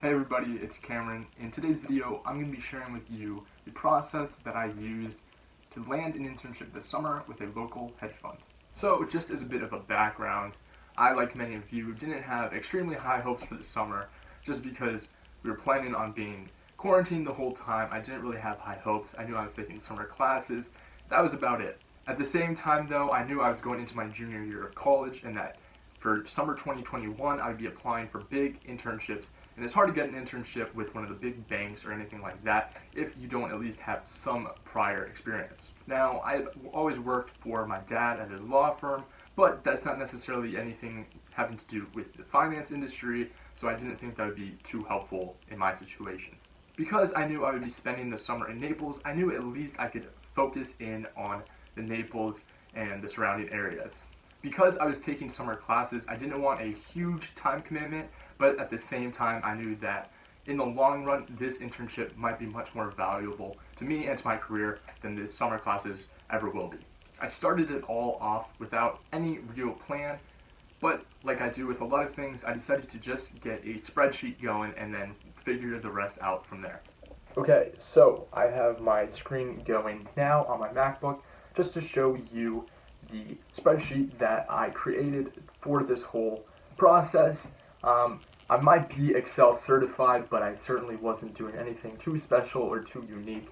Hey everybody, it's Cameron. In today's video, I'm going to be sharing with you the process that I used to land an internship this summer with a local hedge fund. So just as a bit of a background, I, like many of you, didn't have extremely high hopes for the summer just because we were planning on being quarantined the whole time. I didn't really have high hopes. I knew I was taking summer classes. That was about it. At the same time though, I knew I was going into my junior year of college and that for summer 2021, I would be applying for big internships. And it's hard to get an internship with one of the big banks or anything like that if you don't at least have some prior experience. Now, I've always worked for my dad at his law firm, but that's not necessarily anything having to do with the finance industry, so I didn't think that would be too helpful in my situation. Because I knew I would be spending the summer in Naples, I knew at least I could focus in on the Naples and the surrounding areas. Because I was taking summer classes, I didn't want a huge time commitment, but at the same time, I knew that in the long run, this internship might be much more valuable to me and to my career than the summer classes ever will be. I started it all off without any real plan, but like I do with a lot of things, I decided to just get a spreadsheet going and then figure the rest out from there. Okay, so I have my screen going now on my MacBook just to show you the spreadsheet that I created for this whole process. I might be Excel certified, but I certainly wasn't doing anything too special or too unique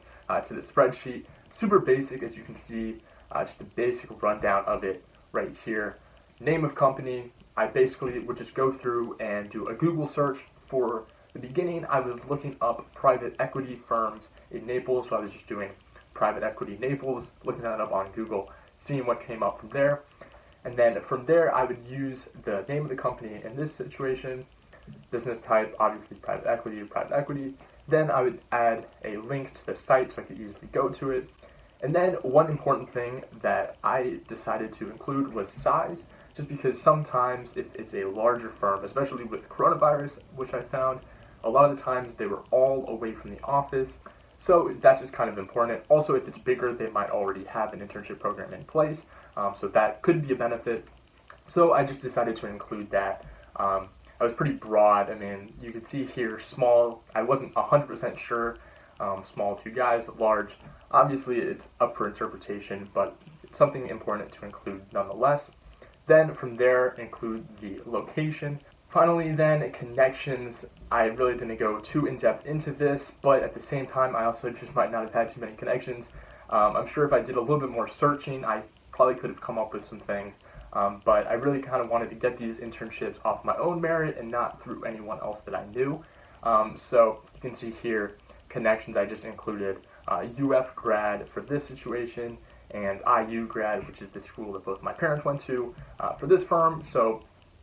to the spreadsheet. Super basic, as you can see, just a basic rundown of it right here. Name of company, I basically would just go through and do a Google search. For the beginning, I was looking up private equity firms in Naples, so I was just doing private equity Naples, looking that up on Google, seeing what came up from there. And then from there, I would use the name of the company in this situation, business type, obviously private equity. Then I would add a link to the site so I could easily go to it. And then one important thing that I decided to include was size, just because sometimes if it's a larger firm, especially with coronavirus, which I found, a lot of the times they were all away from the office. So that's just kind of important. Also, if it's bigger, they might already have an internship program in place, so that could be a benefit. So I just decided to include that. I was pretty broad. I mean, you can see here, small, I wasn't 100% sure. Small to guys, large. Obviously, it's up for interpretation, but it's something important to include nonetheless. Then from there, include the location. Finally then, connections. I really didn't go too in-depth into this, but at the same time, I also just might not have had too many connections. I'm sure if I did a little bit more searching, I probably could have come up with some things, but I really kind of wanted to get these internships off my own merit and not through anyone else that I knew. So you can see here, connections, I just included UF grad for this situation, and IU grad, which is the school that both my parents went to for this firm. So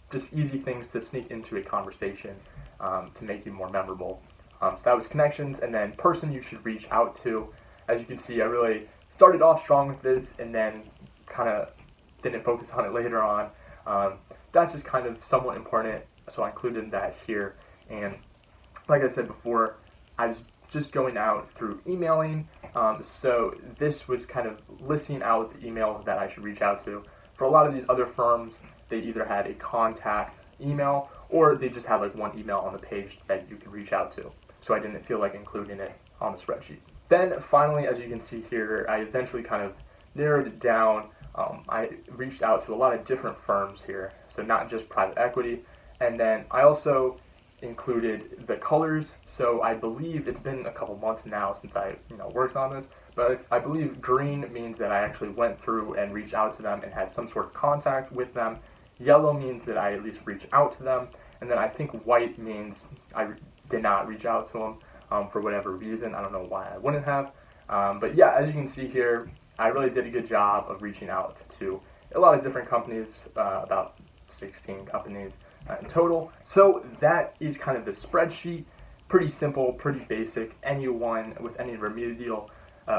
just easy things to sneak into a conversation to make you more memorable. So that was connections, and then person you should reach out to. As you can see, I really started off strong with this and then kind of didn't focus on it later on. That's just kind of somewhat important, so I included that here. And like I said before, I was just going out through emailing, so this was kind of listing out the emails that I should reach out to. For a lot of these other firms, they either had a contact email or they just had like one email on the page that you could reach out to. So I didn't feel like including it on the spreadsheet. Then finally, as you can see here, I eventually kind of narrowed it down. I reached out to a lot of different firms here, so not just private equity. And then I also included the colors. So I believe it's been a couple months now since I worked on this, but I believe green means that I actually went through and reached out to them and had some sort of contact with them. Yellow means that I at least reached out to them, and then I think white means I did not reach out to them for whatever reason. I don't know why I wouldn't have, but yeah, as you can see here, I really did a good job of reaching out to a lot of different companies, about 16 companies in total. So that is kind of the spreadsheet. Pretty simple, pretty basic. Anyone with any remedial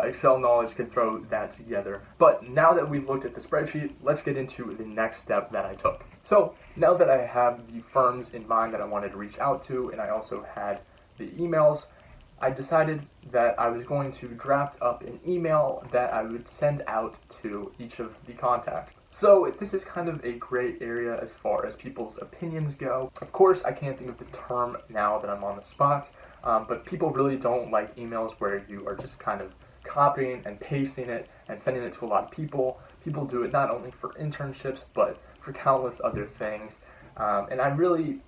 Excel knowledge can throw that together. But now that we've looked at the spreadsheet, let's get into the next step that I took. So now that I have the firms in mind that I wanted to reach out to, and I also had the emails, I decided that I was going to draft up an email that I would send out to each of the contacts. So this is kind of a gray area as far as people's opinions go. Of course, I can't think of the term now that I'm on the spot, but people really don't like emails where you are just kind of copying and pasting it and sending it to a lot of people. People do it not only for internships, but for countless other things. And I really,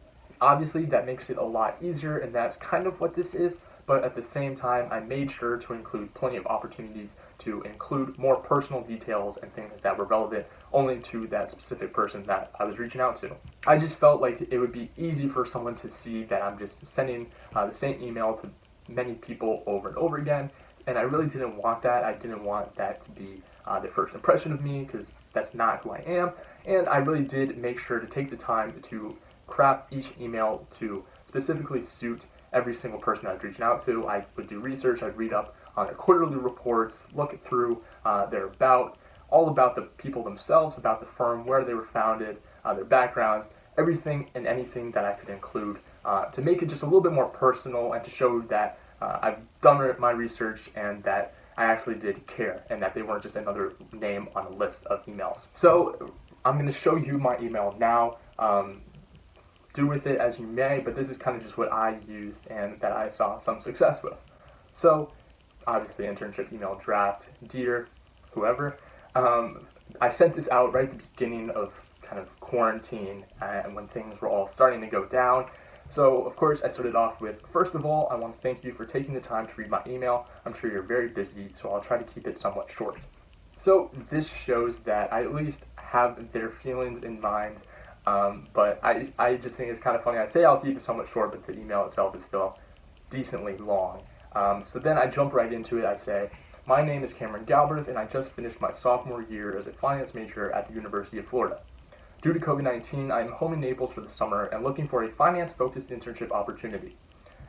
obviously, that makes it a lot easier, and that's kind of what this is. But at the same time, I made sure to include plenty of opportunities to include more personal details and things that were relevant only to that specific person that I was reaching out to. I just felt like it would be easy for someone to see that I'm just sending the same email to many people over and over again, and I really didn't want that. I didn't want that to be their first impression of me, because that's not who I am, and I really did make sure to take the time to craft each email to specifically suit every single person I was reaching out to. I would do research, I'd read up on their quarterly reports, look through all about the people themselves, about the firm, where they were founded, their backgrounds, everything and anything that I could include to make it just a little bit more personal and to show that I've done my research and that I actually did care and that they weren't just another name on a list of emails. So I'm going to show you my email now. Do with it as you may, but this is kind of just what I used and that I saw some success with. So, obviously, internship email draft, dear whoever. I sent this out right at the beginning of kind of quarantine and when things were all starting to go down. So, of course, I started off with, first of all, I want to thank you for taking the time to read my email. I'm sure you're very busy, so I'll try to keep it somewhat short. So, this shows that I at least have their feelings in mind. But I just think it's kind of funny. I say I'll keep it somewhat short, but the email itself is still decently long. So then I jump right into it. I say, my name is Cameron Galbraith, and I just finished my sophomore year as a finance major at the University of Florida. Due to COVID-19, I am home in Naples for the summer and looking for a finance-focused internship opportunity.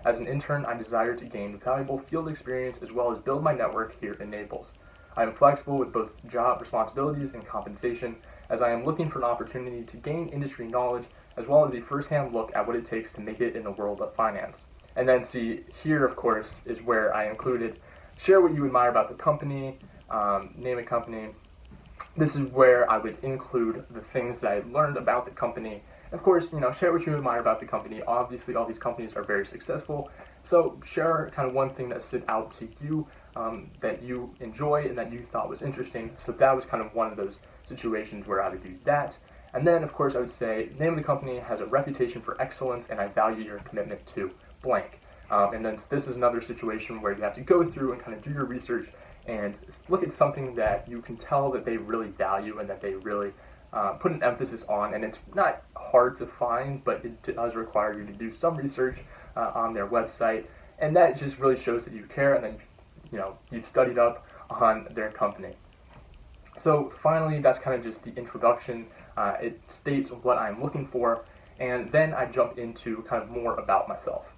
As an intern, I desire to gain valuable field experience as well as build my network here in Naples. I am flexible with both job responsibilities and compensation, as I am looking for an opportunity to gain industry knowledge as well as a first-hand look at what it takes to make it in the world of finance. And then see, here of course is where I included share what you admire about the company, name a company. This is where I would include the things that I learned about the company. Of course, share what you admire about the company. Obviously, all these companies are very successful, so share kind of one thing that stood out to you that you enjoy and that you thought was interesting. So that was kind of one of those situations where I would do that. And then, of course, I would say, name of the company has a reputation for excellence, and I value your commitment to blank. And then this is another situation where you have to go through and kind of do your research and look at something that you can tell that they really value and that they really put an emphasis on. And it's not hard to find, but it does require you to do some research on their website. And that just really shows that you care and that you've studied up on their company. So finally, that's kind of just the introduction. It states what I'm looking for, and then I jump into kind of more about myself.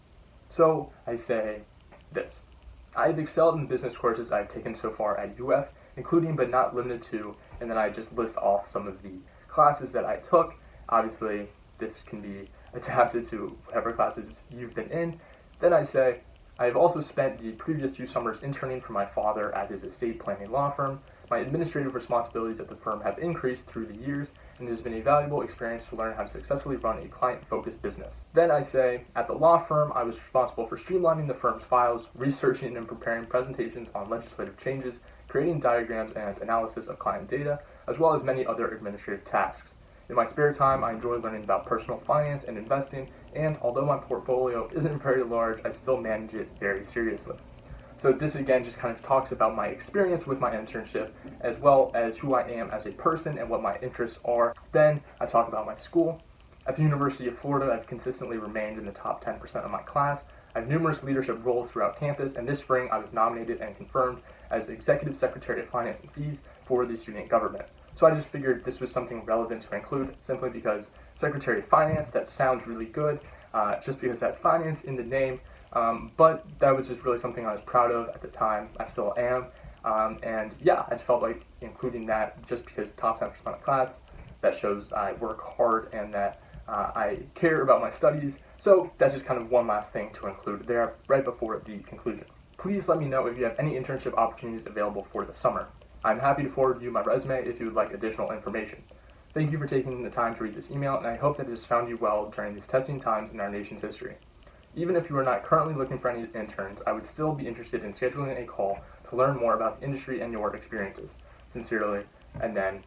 So I say this. I have excelled in the business courses I've taken so far at UF, including but not limited to, and then I just list off some of the classes that I took. Obviously, this can be adapted to whatever classes you've been in. Then I say, I have also spent the previous 2 summers interning for my father at his estate planning law firm. My administrative responsibilities at the firm have increased through the years, and it has been a valuable experience to learn how to successfully run a client-focused business. Then I say, at the law firm, I was responsible for streamlining the firm's files, researching and preparing presentations on legislative changes, creating diagrams and analysis of client data, as well as many other administrative tasks. In my spare time, I enjoy learning about personal finance and investing, and although my portfolio isn't very large, I still manage it very seriously. So this again just kind of talks about my experience with my internship, as well as who I am as a person and what my interests are. Then I talk about my school. At the University of Florida, I've consistently remained in the top 10% of my class. I have numerous leadership roles throughout campus, and this spring I was nominated and confirmed as Executive Secretary of Finance and Fees for the student government. So I just figured this was something relevant to include, simply because Secretary of Finance, that sounds really good, just because that's finance in the name. But that was just really something I was proud of at the time. I still am. And yeah, I felt like including that just because top 10% of class, that shows I work hard and that I care about my studies, so that's just kind of one last thing to include there right before the conclusion. Please let me know if you have any internship opportunities available for the summer. I'm happy to forward you my resume if you would like additional information. Thank you for taking the time to read this email, and I hope that it has found you well during these testing times in our nation's history. Even if you are not currently looking for any interns, I would still be interested in scheduling a call to learn more about the industry and your experiences. Sincerely, and then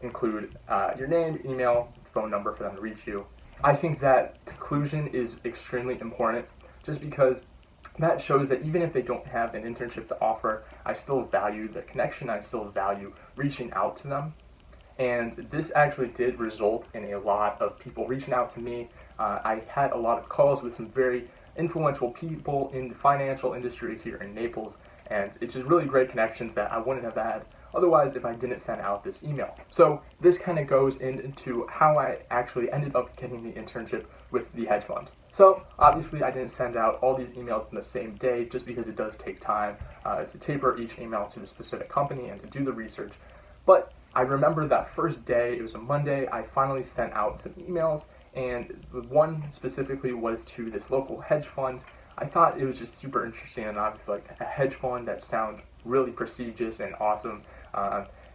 include your name, email, phone number for them to reach you. I think that conclusion is extremely important just because that shows that even if they don't have an internship to offer, I still value the connection, I still value reaching out to them. And this actually did result in a lot of people reaching out to me. I had a lot of calls with some very influential people in the financial industry here in Naples, and it's just really great connections that I wouldn't have had otherwise if I didn't send out this email. So this kind of goes into how I actually ended up getting the internship with the hedge fund. So obviously I didn't send out all these emails in the same day just because it does take time to tailor each email to the specific company and to do the research. But I remember that first day, it was a Monday, I finally sent out some emails, and one specifically was to this local hedge fund. I thought it was just super interesting, and obviously like a hedge fund that sounds really prestigious and awesome.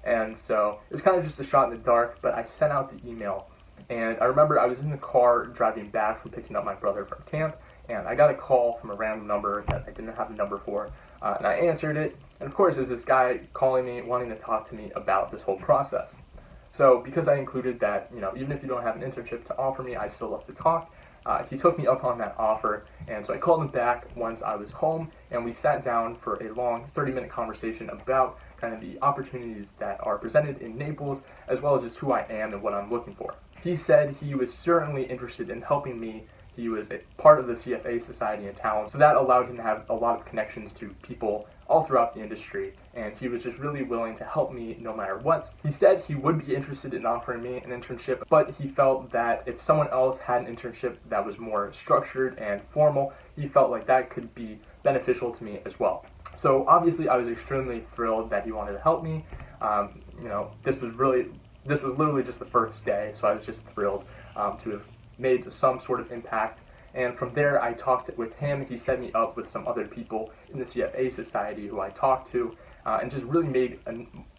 And so it was kind of just a shot in the dark, but I sent out the email. And I remember I was in the car driving back from picking up my brother from camp, and I got a call from a random number that I didn't have the number for, and I answered it. And of course, it was this guy calling me, wanting to talk to me about this whole process. So because I included that, even if you don't have an internship to offer me, I still love to talk, he took me up on that offer, and so I called him back once I was home, and we sat down for a long 30-minute conversation about kind of the opportunities that are presented in Naples, as well as just who I am and what I'm looking for. He said he was certainly interested in helping me. He was a part of the CFA society in town, so that allowed him to have a lot of connections to people all throughout the industry, and he was just really willing to help me no matter what. He said he would be interested in offering me an internship, but he felt that if someone else had an internship that was more structured and formal, he felt like that could be beneficial to me as well. So obviously I was extremely thrilled that he wanted to help me. This was literally just the first day, so I was just thrilled to have made some sort of impact. And from there, I talked with him. He set me up with some other people in the CFA society who I talked to, and just really made,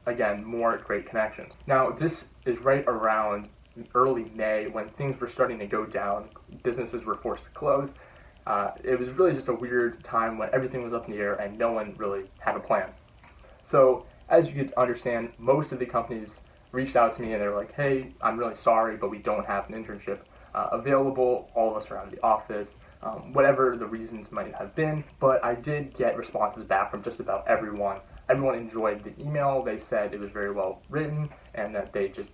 again, more great connections. Now, this is right around early May when things were starting to go down. Businesses were forced to close. It was really just a weird time when everything was up in the air and no one really had a plan. So, as you could understand, most of the companies reached out to me and they were like, hey, I'm really sorry, but we don't have an internship available. All of us are out of the office, whatever the reasons might have been. But I did get responses back from just about everyone. Everyone enjoyed the email. They said it was very well written and that they just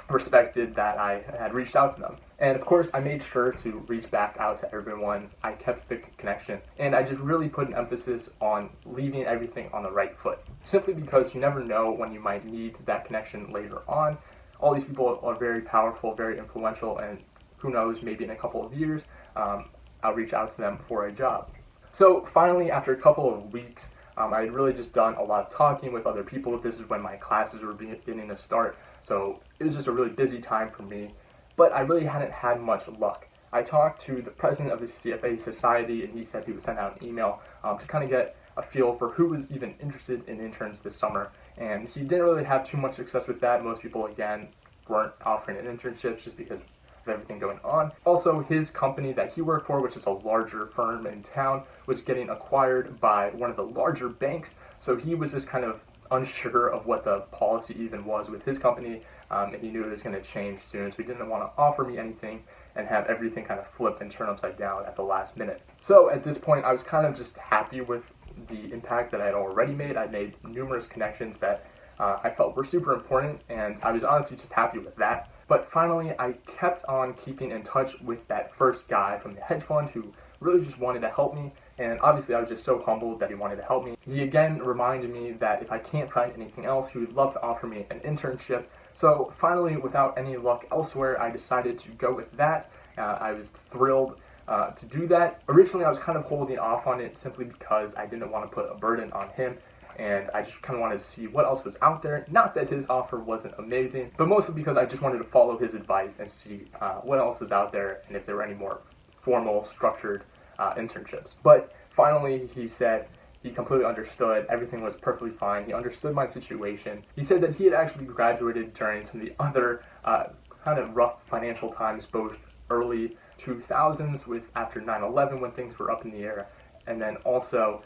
respected that I had reached out to them. And of course, I made sure to reach back out to everyone. I kept the connection, and I just really put an emphasis on leaving everything on the right foot. Simply because you never know when you might need that connection later on. All these people are very powerful, very influential, and who knows, maybe in a couple of years, I'll reach out to them for a job. So finally, after a couple of weeks, I had really just done a lot of talking with other people. This is when my classes were beginning to start, so it was just a really busy time for me, but I really hadn't had much luck. I talked to the president of the CFA society, and he said he would send out an email to kind of get a feel for who was even interested in interns this summer, and he didn't really have too much success with that. Most people, again, weren't offering internships just because of everything going on. Also, his company that he worked for, which is a larger firm in town, was getting acquired by one of the larger banks, so he was just kind of unsure of what the policy even was with his company, and he knew it was going to change soon, so he didn't want to offer me anything and have everything kind of flip and turn upside down at the last minute. So at this point, I was kind of just happy with the impact that I had already made. I made numerous connections that I felt were super important, and I was honestly just happy with that. But finally, I kept on keeping in touch with that first guy from the hedge fund who really just wanted to help me, and obviously I was just so humbled that he wanted to help me. He again reminded me that if I can't find anything else, he would love to offer me an internship. So finally, without any luck elsewhere, I decided to go with that. I was thrilled to do that. Originally, I was kind of holding off on it simply because I didn't want to put a burden on him. and I just kind of wanted to see what else was out there. Not that his offer wasn't amazing, but mostly because I just wanted to follow his advice and see what else was out there and if there were any more formal, structured internships. But finally, he said he completely understood. Everything was perfectly fine. He understood my situation. He said that he had actually graduated during some of the other kind of rough financial times, both early 2000s with after 9/11 when things were up in the air, and then also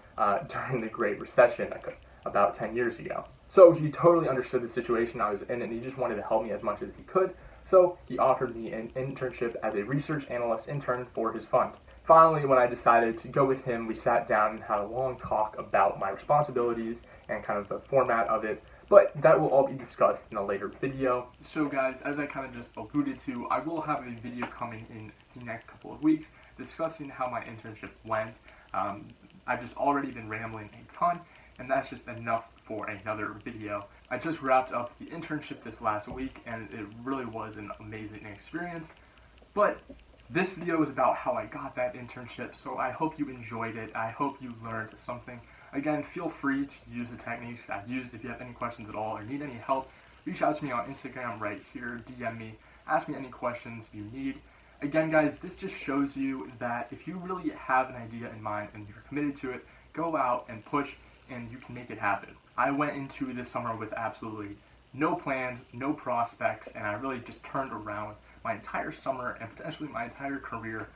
during the Great Recession about 10 years ago. So he totally understood the situation I was in, and he just wanted to help me as much as he could. So he offered me an internship as a research analyst intern for his fund. Finally, when I decided to go with him, we sat down and had a long talk about my responsibilities and kind of the format of it, but that will all be discussed in a later video. So guys, as I kind of just alluded to, I will have a video coming in the next couple of weeks discussing how my internship went. I've just already been rambling a ton, and that's just enough for another video. I just wrapped up the internship this last week, and it really was an amazing experience. But this video is about how I got that internship, so I hope you enjoyed it. I hope you learned something. Again, feel free to use the techniques I've used. If you have any questions at all or need any help, reach out to me on Instagram right here, DM me, ask me any questions you need. Again, guys, this just shows you that if you really have an idea in mind and you're committed to it, go out and push, and you can make it happen. I went into this summer with absolutely no plans, no prospects, and I really just turned around my entire summer and potentially my entire career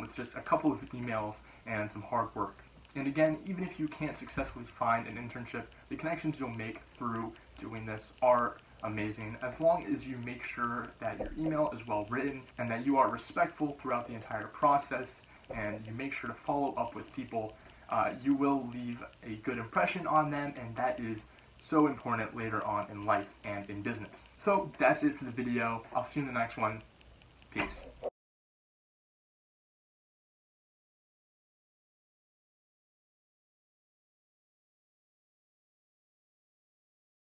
with just a couple of emails and some hard work. And again, even if you can't successfully find an internship, the connections you'll make through doing this are amazing, as long as you make sure that your email is well written and that you are respectful throughout the entire process and you make sure to follow up with people. You will leave a good impression on them, and that is so important later on in life and in business. So that's it for the video. I'll see you in the next one. Peace.